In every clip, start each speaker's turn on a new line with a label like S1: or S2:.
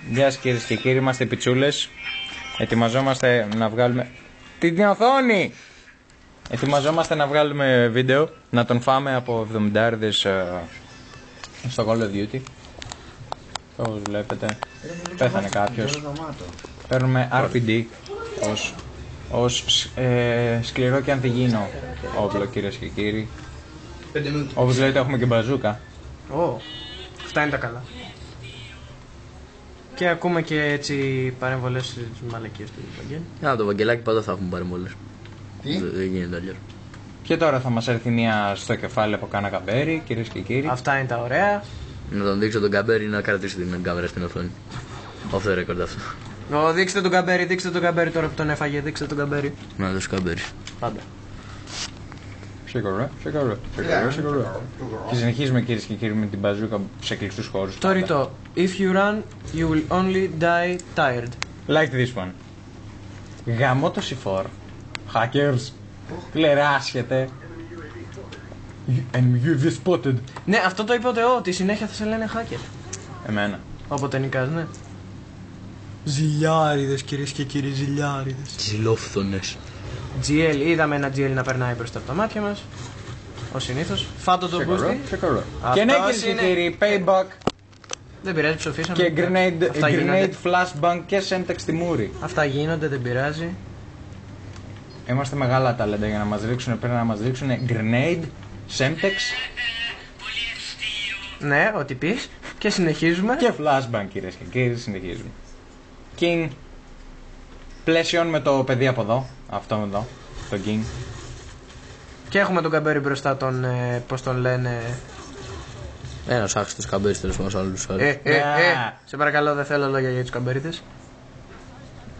S1: Γεια σας κυρίες και κύριοι, είμαστε οι πιτσούλες. Ετοιμαζόμαστε να βγάλουμε την οθόνη! Ετοιμαζόμαστε να βγάλουμε βίντεο, να τον φάμε από 70 στο Call of Duty. Όπως βλέπετε, πέθανε κάποιος. Παίρνουμε RPD ως σκληρό και ανθυγιεινό όπλο, κυρίες και κύριοι. Όπως βλέπετε έχουμε και μπαζούκα.
S2: Αυτά είναι τα καλά. Και ακούμε και έτσι παρεμβολές στις μαλακίες του Βαγγέλη.
S3: Το Βαγγελάκι πάντα θα έχουμε παρεμβολές. Δεν γίνεται αλλιώς.
S1: Και τώρα θα μας έρθει μία στο κεφάλι από κάνα καμπέρι, κυρίες και κύριοι.
S2: Αυτά είναι τα ωραία.
S3: Να τον δείξω τον καμπέρι ή να κρατήσει την κάμερα στην οθόνη. Off the record αυτό.
S2: Δείξτε τον καμπέρι τώρα που τον έφαγε, δείξτε τον καμπέρι.
S3: Να δώσω καμπέρι.
S2: Πάντα.
S1: Σίγουρα. Και συνεχίζουμε κυρίες και κύριοι με την μπαζούκα σε κλειστούς χώρους.
S2: Το ρητό. If you run, you will only die tired.
S1: Like this one. Γαμώ το C4. Hackers. Κλεράσχετε. And you've spotted.
S2: Ναι, αυτό το είπε ο Θεό, ότι συνέχεια θα σε λένε hacker.
S1: Εμένα.
S2: Όποτε νικάς, ναι. Ζηλιάριδες κυρίες και κύριοι, ζηλιάριδες.
S3: Ζηλόφθονες.
S2: GL, είδαμε ένα GL να περνάει μπροστά από τα μάτια μας. Ως συνήθως. Φάτο το μπούστι.
S1: Και ναι κυρίες και κύριοι, payback.
S2: Δεν πειράζει, ψοφίσαμε.
S1: Και grenade flashbang και Semtex στη μούρη.
S2: Αυτά γίνονται, δεν πειράζει.
S1: Είμαστε μεγάλα ταλέντα για να μας ρίξουν, πρέπει να μας ρίξουν grenade, Semtex.
S2: Ναι, ό,τι πεις. Και συνεχίζουμε.
S1: Και flashbang κυρίες και κύριοι, συνεχίζουμε. King. Πλαίσιον με το παιδί από εδώ. Αυτό εδώ. Το King.
S2: Και έχουμε τον καμπέρι μπροστά τον, πώς τον λένε.
S3: Ένας άξιτος καμπέρις τέλος μας άλλους.
S2: Σε παρακαλώ, δεν θέλω λόγια για τους καμπέριδες.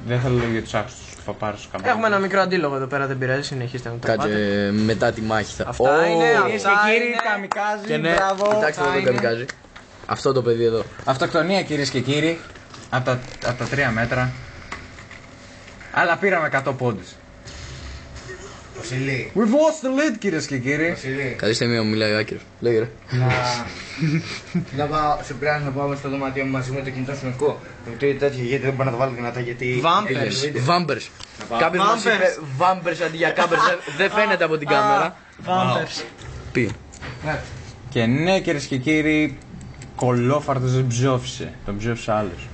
S1: Δεν θέλω λόγια για τους άξιτους παπάρους καμπέριδες.
S2: Έχουμε ένα μικρό αντίλογο εδώ πέρα, δεν πειράζει, συνεχίστε να το πάτε.
S3: Κάτσε μετά τη μάχη θα...
S2: Αυτά είναι,
S1: Κυρίες και κύριοι, καμικάζι,
S3: ναι,
S1: μπράβο.
S3: κοιτάξτε εδώ τον καμικάζι. Αυτό το παιδί εδώ.
S1: Αυτοκτονία κυρίες και κύριοι. Από τα 3 μέτρα. Αλλά πήραμε 100 πόντους.
S4: Βασιλή.
S1: We've lost the lead κυρίες και κύριοι.
S4: Βασιλή.
S3: Καθίστε μία μου μιλάει ο Άκυρος. Λέγε ρε.
S4: Να πάω σε πράσινο να πάμε στο δωμάτιο μου μαζί με το κινητό σου νεκό. Γιατί τέτοια, γιατί δεν μπορώ να το βάλω δυνατά, γιατί...
S3: Βάμπερς. Κάποιος μας είπε βάμπερς αντί για κάμπερς. Δεν φαίνεται από την κάμερα.
S2: Βάμπερς.
S3: Πει.
S1: Και ναι κυρίες και κύριοι, κολόφαρτος δεν ψόφισε. Τον ψόφισε άλλος.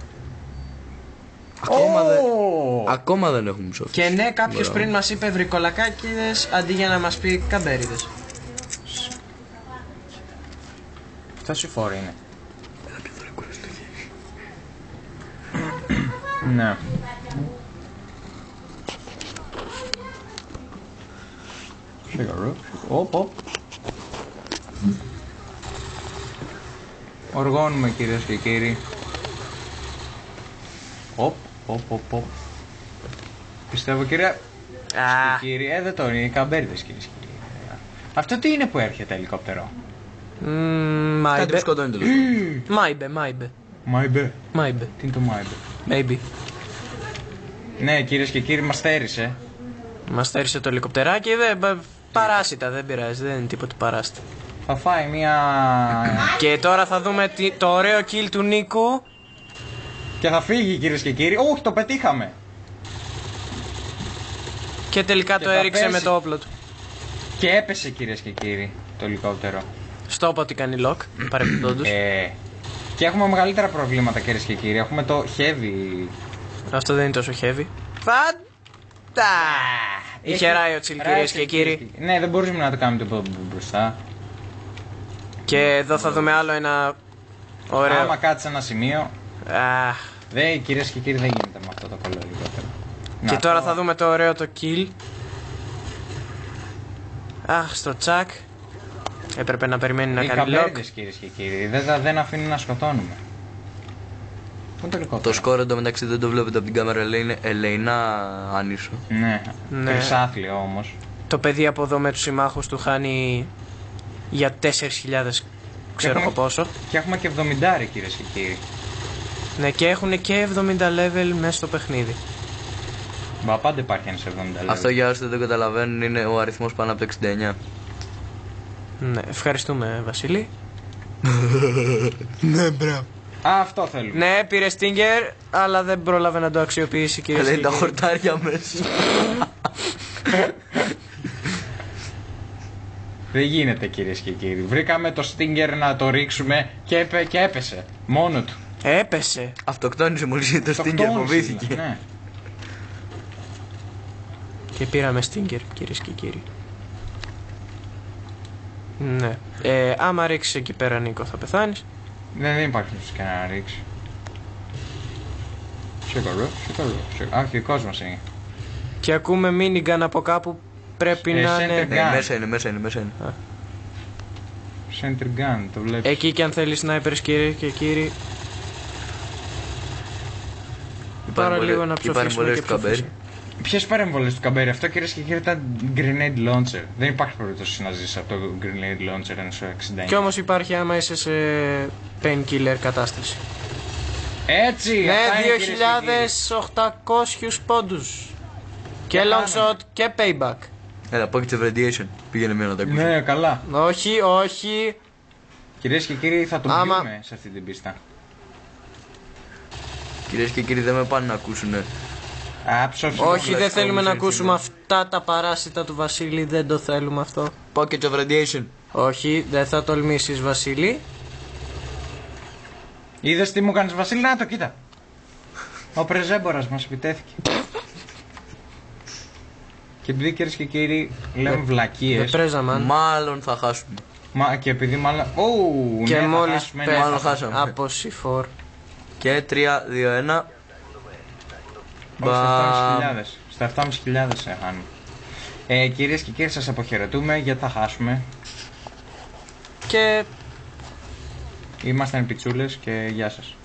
S3: Ακόμα δεν έχουμε ψόφιση.
S2: Και ναι, κάποιος πριν μας είπε βρικολακάκιδες αντί για να μας πει καμπέριδες.
S1: Αυτά σου φόρη είναι. Ναι. Σιγαρό. Οπ. Οργώνουμε κυρίες και κύριοι. Οπ. Πιστεύω κυρία. Κύριοι, δεν το είναι, οι καμπέριδες κυρίες και κύριοι. Αυτό τι είναι που έρχεται ελικόπτερο?
S3: Κάτι που σκοτώνει τέλος.
S2: Μάιμπε.
S1: Τι είναι το Μάιμπε?
S2: Maybe.
S1: Ναι κυρίες και κύριοι, μας θέρισε.
S2: Μας θέρισε το ελικοπτεράκι, παράσιτα, δεν πειράζει, δεν είναι τίποτα παράσιτα.
S1: Θα φάει μια...
S2: Και τώρα θα δούμε το ωραίο kill του Νίκου.
S1: Και θα φύγει κυρίες και κύριοι. Όχι, το πετύχαμε.
S2: Και τελικά
S1: Και
S2: το
S1: θα
S2: έριξε
S1: πέσει.
S2: με το όπλο του.
S1: Και έπεσε κυρίες και κύριοι το ελικόπτερο.
S2: Στο είπα ότι κάνει lock, παρεμπιπτόντως.
S1: Και έχουμε μεγαλύτερα προβλήματα κυρίες και κύριοι. Έχουμε το heavy.
S2: Αυτό δεν είναι τόσο heavy. Φαντα! Είχε riot chill κυρίες και κύριοι.
S1: Ναι, δεν μπορούσαμε να το κάνουμε το μπροστά.
S2: Και εδώ θα δούμε άλλο ένα ωραίο.
S1: Άμα κάτσει ένα σημείο.
S2: Αχ.
S1: Κυρίες και κύριοι, δεν γίνεται με αυτό το κολλό ελικόπτερο.
S2: Και τώρα θα δούμε το ωραίο το kill. Αχ, στο τσακ. Έπρεπε να περιμένει να
S1: Οι
S2: κάνει lock.
S1: καμπέριδες κυρίες και κύριοι δεν αφήνουν να σκοτώνουμε. Πού είναι το ελικόπτερο?
S3: Το σκόρ εντωμεταξύ δεν το βλέπετε από την κάμερα, αλλά είναι ελεηνά άνισο.
S1: Ναι. Τρισάθλιο όμως.
S2: Το παιδί από εδώ με τους συμμάχους του χάνει για 4.000 ξέρω εγώ πόσο.
S1: Και έχουμε και 70 κυρίες και κύριοι.
S2: Ναι, και έχουν και 70 level μέσα στο παιχνίδι.
S1: Μα πάντα υπάρχει ένας 70 level.
S3: Αυτό για όσοι δεν το καταλαβαίνουν είναι ο αριθμός πάνω από το 69.
S2: Ναι, ευχαριστούμε Βασίλη.
S3: Ναι, μπράβο.
S1: Α, αυτό θέλουμε.
S2: Ναι, πήρε Stinger, αλλά δεν πρόλαβε να το αξιοποιήσει, κυρίες
S3: Λέει
S2: και
S3: τα
S2: κύριοι.
S3: χορτάρια μέσα.
S1: Δεν γίνεται, κυρίες και κύριοι. Βρήκαμε το Stinger να το ρίξουμε και έπεσε. Μόνο του.
S2: Έπεσε.
S3: Αυτοκτόνησε μόλις είδε το Stinger,
S1: Τοκτόνησε,
S3: φοβήθηκε.
S1: ναι.
S2: Και πήραμε Stinger, κυρίες και κύριοι. Ναι. Άμα ρίξεις εκεί πέρα, Νίκο, θα πεθάνεις.
S1: Δεν υπάρχει φυσικά να ρίξει. Σίγουρο. Α, δικός μας είναι.
S2: Και ακούμε minigun από κάπου. Πρέπει να
S1: center
S2: είναι.
S1: gun.
S3: Μέσα είναι.
S1: Center gun, το βλέπεις.
S2: Εκεί και αν θέλει snipers, κυρίες και κύριοι. Τώρα λίγο να ψοφήσουμε
S3: παρεμβολές
S2: και
S3: του Καμπέρι.
S2: ψοφήσουμε.
S1: Ποιες παρεμβολές του Καμπέρι, αυτό κυρίες και κύριοι ήταν grenade launcher. Δεν υπάρχει περίπτωση να ζήσεις από το grenade launcher 1/69.
S2: Κι όμως υπάρχει άμα είσαι σε painkiller κατάσταση.
S1: Έτσι!
S2: Ναι,
S1: αυτά είναι, κυρίες και κύριοι.
S2: 2.800 πόντους. Και
S1: Τι
S2: long
S1: κάναμε?
S2: shot και payback.
S3: Έλα, pockets of radiation. Πήγαινε μία να τα ακούσει.
S1: Ναι, καλά.
S2: Όχι, όχι.
S1: Κυρίες και κύριοι, θα τον
S2: Άμα-
S1: πιούμε σε αυτή την πίστα.
S3: Κυρίες και κύριοι, δεν με πάνε να ακούσουνε.
S1: Άψοφη.
S2: Όχι, δεν
S3: Black
S2: θέλουμε
S3: Hole
S2: να
S3: είναι
S2: ακούσουμε αυτά τα παράσιτα του Βασίλη. Δεν το θέλουμε αυτό.
S3: Pockets of radiation.
S2: Όχι, δεν θα τολμήσεις, Βασίλη.
S1: Είδες τι μου κάνεις, Βασίλη, να το κοίτα. Ο πρεζέμπορας μας επιτέθηκε. Και επειδή, κυρίες και κύριοι, λέμε
S2: Δεν
S1: βλακίες.
S2: πρέζαμαν.
S3: Μάλλον θα χάσουμε.
S1: Μα και επειδή μάλλον. Ου,
S2: Και
S1: ναι, θα
S2: μόλις
S1: χάσουμε, ναι,
S3: Μάλλον
S2: πέφτει
S3: χάσαμε.
S2: από C4.
S3: Και 3, 2, 1.
S1: Όχι, στα 7.500. Στα 7.500 χάνουμε. Κυρίες και κύριοι, σας αποχαιρετούμε γιατί θα χάσουμε.
S2: Και
S1: Ήμασταν πιτσούλες και γεια σας.